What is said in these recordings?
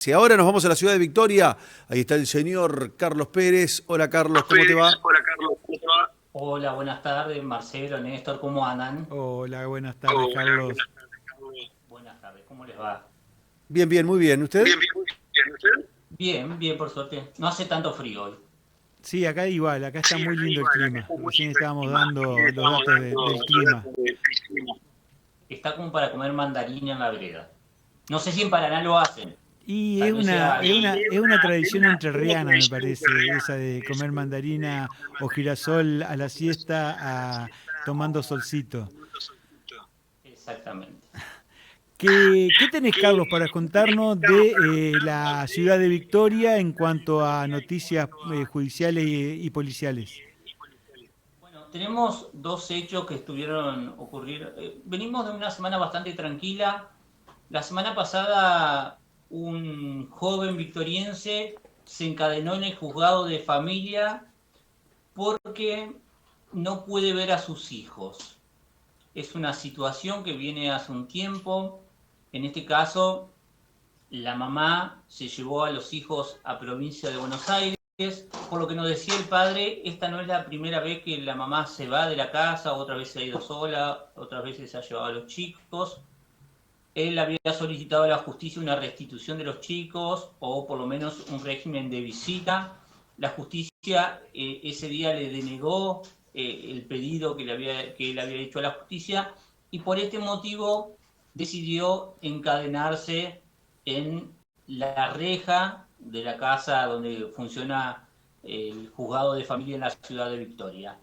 Si ahora nos vamos a la ciudad de Victoria, ahí está el señor Carlos Pérez. Hola Carlos, ¿cómo te va? Hola Carlos, ¿cómo te va? Hola, buenas tardes, Marcelo, Néstor, ¿cómo andan? Hola, buenas tardes, Hola, Carlos. buenas tardes, Carlos. Buenas tardes, ¿cómo les va? Bien, bien, muy bien. ¿Usted? Muy bien, ¿usted? Bien, bien, por suerte. No hace tanto frío hoy. Sí, acá igual, acá está Sí, muy acá lindo el igual, acá clima. está muy Recién lindo el estábamos clima. Recién dando los estábamos datos dando del los clima. datos del clima. Está como para comer mandarina en la vereda. No sé si en Paraná lo hacen. Y es Tal vez una, sea... es Y una, es es una tradición es una entrerriana, me tradición parece, esa entrerriana, me de parece, comer de mandarina comer o mandarina girasol a o la girasol siesta a la siesta tomando solcito. tomando solcito. Exactamente. ¿Qué tenés, Carlos, para ¿Qué tenés, contarnos Carlos, para de contarnos la ciudad de de Victoria la en ciudad de cuanto a Victoria en noticias cuanto a judiciales noticias y policiales? y policiales? Bueno, tenemos dos hechos que estuvieron ocurrir. Venimos de una semana bastante tranquila. La semana pasada un joven victoriense se encadenó en el juzgado de familia porque no puede ver a sus hijos. Es una situación que viene hace un tiempo. En este caso, la mamá se llevó a los hijos a provincia de Buenos Aires, por lo que nos decía el padre, esta no es la primera vez que la mamá se va de la casa, otra vez se ha ido sola, otras veces se ha llevado a los chicos. Él había solicitado a la justicia una restitución de los chicos o por lo menos un régimen de visita. La justicia ese día le denegó el pedido que él había hecho a la justicia y por este motivo decidió encadenarse en la reja de la casa donde funciona el juzgado de familia en la ciudad de Victoria.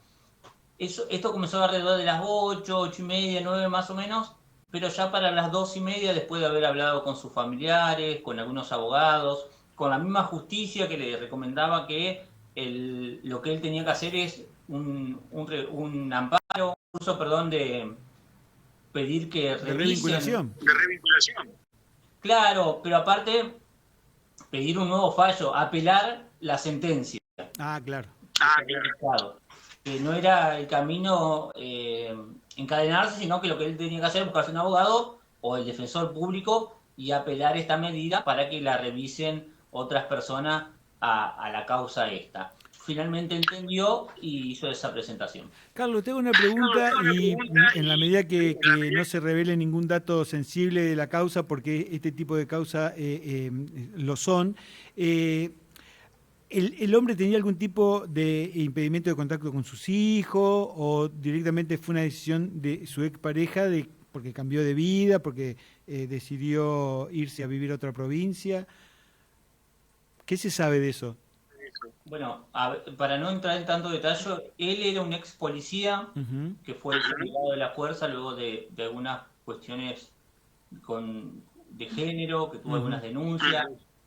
Esto comenzó alrededor de las 8, 8 y media, 9 más o menos, pero ya para las 2 y media, después de haber hablado con sus familiares, con algunos abogados, con la misma justicia que le recomendaba que lo que él tenía que hacer es un amparo, un curso, perdón, de pedir que ¿De revisen. revinculación? De revinculación. Claro, pero aparte pedir un nuevo fallo, apelar la sentencia. Ah, claro. Claro. Que no era el camino encadenarse, sino que lo que él tenía que hacer es buscarse un abogado o el defensor público y apelar esta medida para que la revisen otras personas a la causa esta. Finalmente entendió y hizo esa presentación. Carlos, te hago una Carlos, pregunta tengo una y pregunta en la y medida en la que medida no se revele ningún dato sensible de la causa, porque este tipo de causa lo son, eh, ¿el hombre tenía algún tipo de impedimento de contacto con sus hijos o directamente fue una decisión de su expareja porque cambió de vida, porque decidió irse a vivir a otra provincia? ¿Qué se sabe de eso? Bueno, para no entrar en tanto detalle, él era un ex policía Ujú, que fue desligado de la fuerza luego de algunas cuestiones de género, que tuvo ujú. algunas denuncias.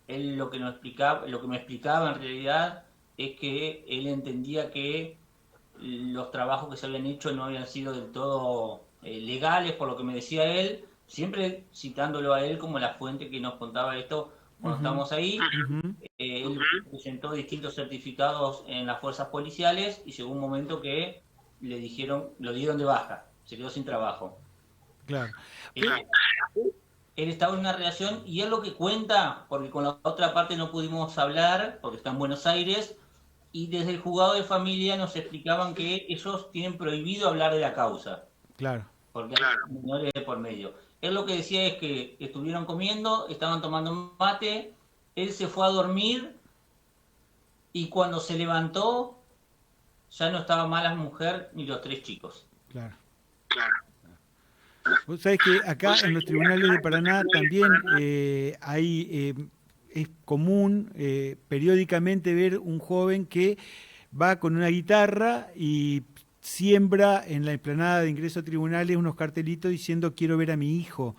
Él lo que me explicaba en realidad es que él entendía que los trabajos que se habían hecho no habían sido del todo legales, por lo que me decía él, siempre citándolo a él como la fuente que nos contaba esto cuando Ujú, estábamos ahí. ujú. Él presentó distintos certificados en las fuerzas policiales y llegó un momento que le dijeron, lo dieron de baja, se quedó sin trabajo. Claro. Él, Pe- él estaba en una relación y él lo que cuenta, porque con la otra parte no pudimos hablar, porque está en Buenos Aires, y desde el juzgado de familia nos explicaban que ellos tienen prohibido hablar de la causa, claro. porque hay menores de por medio. Él lo que decía es que estuvieron comiendo, estaban tomando mate, él se fue a dormir y cuando se levantó ya no estaba más la mujer ni los tres chicos. Claro. Claro. Vos sabés que acá Vos en sabés los que tribunales acá de en los Paraná tribunales de también Paraná es común periódicamente ver un joven que va con una guitarra y siembra en la explanada de ingreso a tribunales unos cartelitos diciendo quiero ver a mi hijo.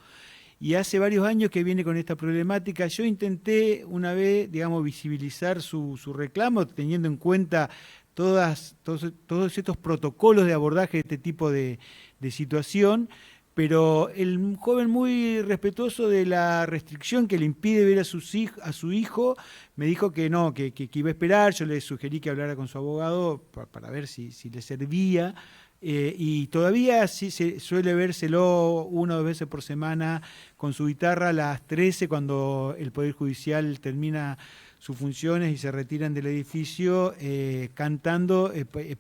Y hace varios años que viene con esta problemática. Yo intenté una vez, digamos, visibilizar su reclamo, teniendo en cuenta todos estos protocolos de abordaje de este tipo de situación, pero el joven muy respetuoso de la restricción que le impide ver a su hijo, me dijo que no, que iba a esperar. Yo le sugerí que hablara con su abogado para ver si le servía y todavía sí se suele vérselo 1 o 2 veces por semana con su guitarra a las 13 cuando el Poder Judicial termina sus funciones y se retiran del edificio cantando,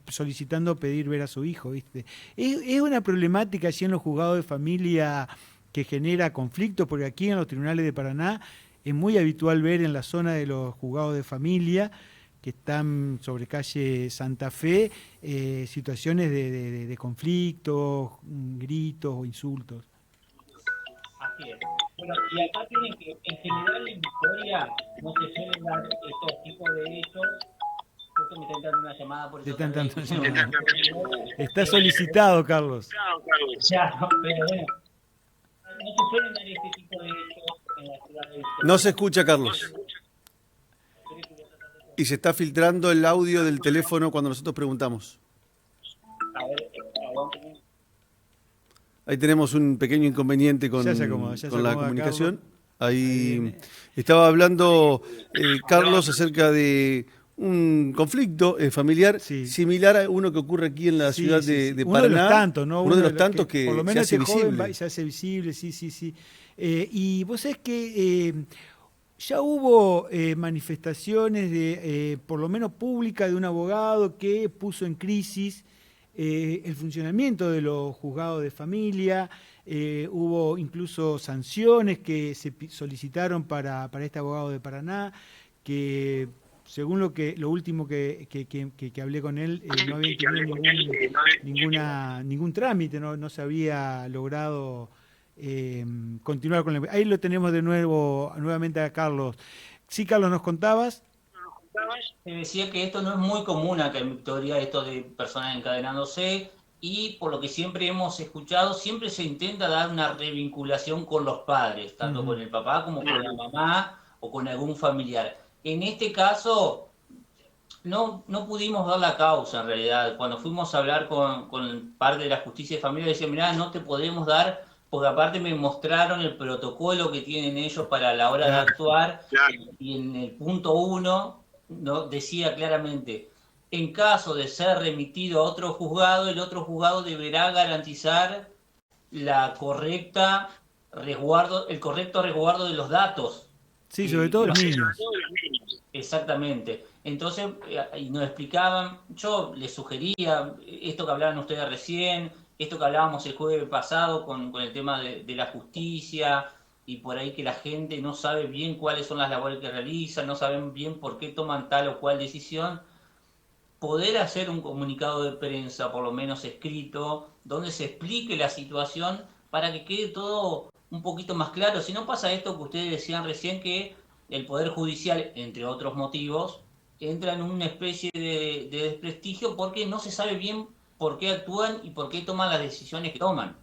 solicitando pedir ver a su hijo, ¿viste? Es una problemática allí en los juzgados de familia que genera conflictos, porque aquí en los tribunales de Paraná es muy habitual ver en la zona de los juzgados de familia que están sobre calle Santa Fe, situaciones de conflictos, gritos o insultos. Así es. Bueno, y acá tienen que, en general en Victoria no se suelen dar estos tipos de hechos. Justo me están dando una llamada por eso. Está solicitado, Carlos. Ya, pero bueno, no se suelen dar este tipo de hechos en la ciudad de Victoria. No se escucha, Carlos. Y se está filtrando el audio del teléfono cuando nosotros preguntamos. A ver, aguántame. Ahí tenemos un pequeño inconveniente con la comunicación. Ahí estaba hablando Carlos acerca de un conflicto familiar similar a uno que ocurre aquí en la ciudad de Paraná. Uno de los tantos, ¿no? Uno de los tantos que por lo menos se hace visible. Se hace visible, sí. Y vos sabés que ya hubo manifestaciones por lo menos públicas, de un abogado que puso en crisis el funcionamiento de los juzgados de familia. Hubo incluso sanciones que se solicitaron para este abogado de Paraná, que según lo último que hablé con él, no había tenido ningún trámite, no se había logrado continuar con ahí lo tenemos nuevamente a Carlos. Sí, Carlos, ¿nos contabas? Te decía que esto no es muy común acá en Victoria, esto de personas encadenándose, y por lo que siempre hemos escuchado, siempre se intenta dar una revinculación con los padres, tanto con el papá como con la mamá o con algún familiar. En este caso, no pudimos dar la causa en realidad. Cuando fuimos a hablar con parte de la justicia de familia, decían, mirá, no te podemos dar, porque aparte me mostraron el protocolo que tienen ellos para la hora de actuar, y en el punto 1 ¿no? Decía claramente, en caso de ser remitido a otro juzgado, el otro juzgado deberá garantizar el correcto resguardo de los datos. Sí, sobre todo los niños. Exactamente. Entonces, y nos explicaban, yo les sugería, esto que hablaban ustedes recién, esto que hablábamos el jueves pasado con el tema de la justicia, y por ahí que la gente no sabe bien cuáles son las labores que realizan, no saben bien por qué toman tal o cual decisión, poder hacer un comunicado de prensa, por lo menos escrito, donde se explique la situación para que quede todo un poquito más claro. Si no pasa esto que ustedes decían recién, que el Poder Judicial, entre otros motivos, entra en una especie de desprestigio porque no se sabe bien por qué actúan y por qué toman las decisiones que toman.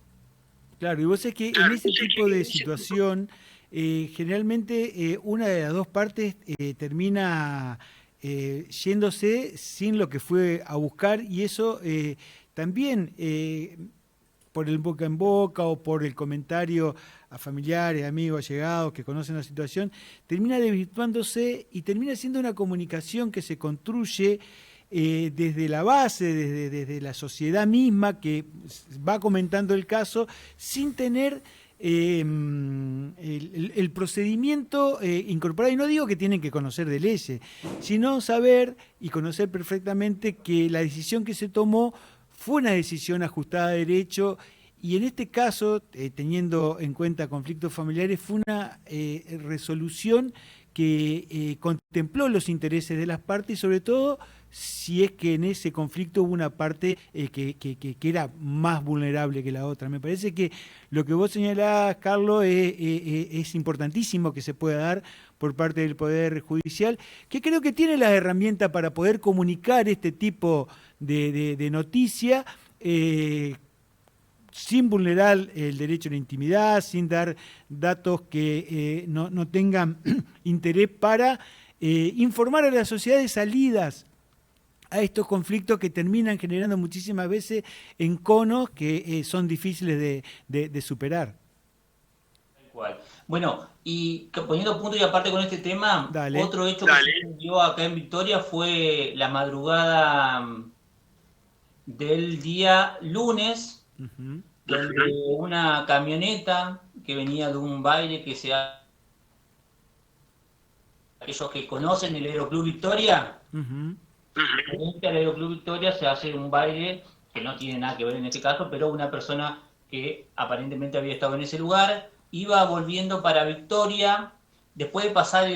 Claro, y vos sabés que en ese tipo de situación, generalmente una de las dos partes termina yéndose sin lo que fue a buscar, y eso también por el boca en boca o por el comentario a familiares, amigos, allegados que conocen la situación, termina desvirtuándose y termina siendo una comunicación que se construye desde la base, desde la sociedad misma, que va comentando el caso sin tener el procedimiento incorporado. Y no digo que tienen que conocer de leyes, sino saber y conocer perfectamente que la decisión que se tomó fue una decisión ajustada a derecho, y en este caso, teniendo en cuenta conflictos familiares, fue una resolución que contempló los intereses de las partes, y sobre todo si es que en ese conflicto hubo una parte que era más vulnerable que la otra. Me parece que lo que vos señalás, Carlos, es importantísimo que se pueda dar por parte del Poder Judicial, que creo que tiene las herramientas para poder comunicar este tipo de noticia sin vulnerar el derecho a la intimidad, sin dar datos que no tengan interés, para informar a la sociedad de salidas a estos conflictos que terminan generando muchísimas veces enconos que son difíciles de superar. Bueno, y poniendo punto y aparte con este tema, otro hecho que se dio acá en Victoria fue la madrugada del día lunes, donde una camioneta que venía de un baile que se ha... Aquellos que conocen el Aeroclub Victoria, en el Aeroclub Victoria se hace un baile que no tiene nada que ver en este caso, pero una persona que aparentemente había estado en ese lugar iba volviendo para Victoria, después de pasar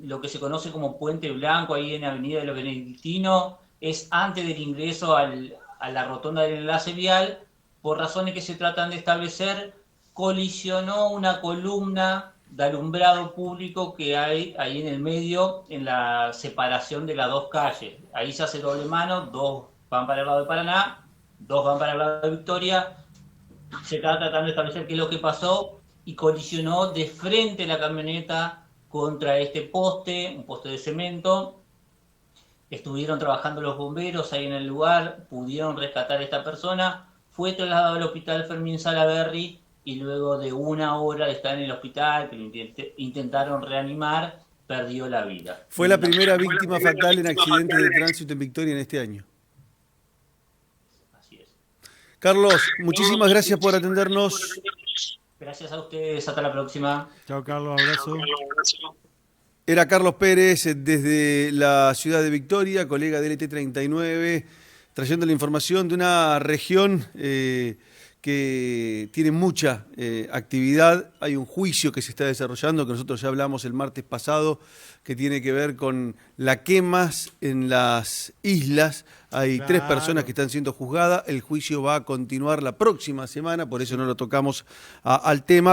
lo que se conoce como Puente Blanco, ahí en Avenida de los Benedictinos, es antes del ingreso a la rotonda del enlace vial, por razones que se tratan de establecer, colisionó una columna de alumbrado público que hay ahí en el medio, en la separación de las dos calles. Ahí se hace doble mano, dos van para el lado de Paraná, dos van para el lado de Victoria. Se está tratando de establecer qué es lo que pasó y colisionó de frente la camioneta contra este poste, un poste de cemento. Estuvieron trabajando los bomberos ahí en el lugar, pudieron rescatar a esta persona, fue trasladado al hospital Fermín Salaberry y luego de 1 hora de estar en el hospital, que lo intentaron reanimar, perdió la vida. Fue la primera víctima fatal en accidentes de tránsito en Victoria en este año. Así es. Carlos, muchísimas gracias por atendernos. Gracias a ustedes, hasta la próxima. Chao, Carlos, abrazo. Era Carlos Pérez desde la ciudad de Victoria, colega de LT39, trayendo la información de una región que tiene mucha actividad. Hay un juicio que se está desarrollando, que nosotros ya hablamos el martes pasado, que tiene que ver con las quemas en las islas. Hay 3 personas que están siendo juzgadas. El juicio va a continuar la próxima semana, por eso no lo tocamos al tema.